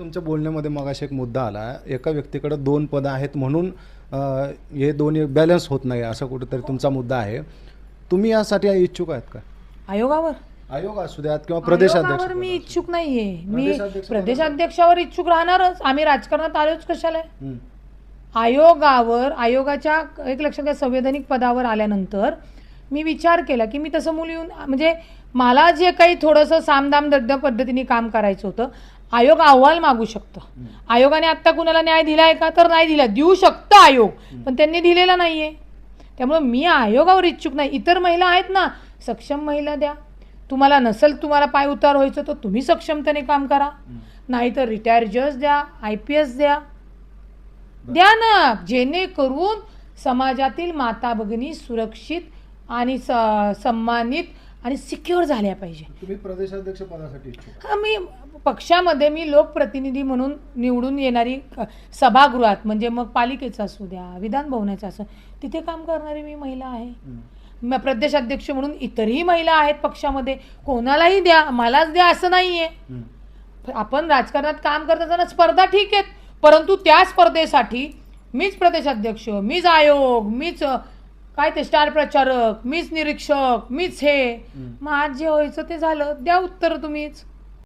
तुमच्या बोलण्यामध्ये मगाशी एक मुद्दा आला, एका व्यक्तीकडे 2 पदं आहेत म्हणून हे दोन्ही बॅलन्स होत नाही असा कुठेतरी तुमचा मुद्दा आहे. तुम्ही यासाठी इच्छुक आहेत का? आयोगावर आयोग असू द्यात किंवा प्रदेशाध्यक्ष आयोगावर मी इच्छुक नाहीये. मी प्रदेशाध्यक्ष प्रदेशाध्यक्षावर इच्छुक राहणारच. आम्ही राजकारणात आलोच कशाला आहे? हं. आयोगाच्या एक लक्षात घ्या, संवैधानिक पदावर आल्यानंतर मी विचार केला की मी तसं मूल येऊन म्हणजे मला जे काही थोडंसं सामदाम दड्ड पद्धतीने काम करायचं होतं. आयोग अहवाल मागू शकतं. आयोगाने आत्ता कुणाला न्याय दिलाय का? तर नाही दिला. देऊ शकतं आयोग, पण त्यांनी दिलेला नाहीये. त्यामुळे मी आयोगावर इच्छुक नाही. इतर महिला आहेत ना, सक्षम महिला द्या. तुम्हाला नसेल तुम्हाला पाय उतार व्हायचं तर तुम्ही सक्षमतेने काम करा. नाहीतर रिटायर जज द्या, IPS द्या ना, जेणेकरून समाजातील माता भगिनी सुरक्षित आणि सन्मानित आणि सिक्युअर झाल्या पाहिजे. तुम्ही प्रदेशाध्यक्ष पदासाठी इच्छुक? हा, मी पक्षामध्ये मी लोकप्रतिनिधी म्हणून निवडून येणारी सभागृहात म्हणजे मग पालिकेचं असू द्या, विधान भवनाचं असं तिथे काम करणारी मी महिला आहे. प्रदेशाध्यक्ष म्हणून इतरही महिला आहेत पक्षामध्ये. कोणालाही द्या, मलाच द्या असं नाहीये. आपण राजकारणात काम करत असताना स्पर्धा ठीक आहेत, परंतु त्या स्पर्धेसाठी मीच प्रदेशाध्यक्ष, मीच आयोग, मीच काय ते स्टार प्रचारक, मीच निरीक्षक, मीच हे. मग आज जे व्हायचं ते झालं. द्या उत्तर तुम्हीच.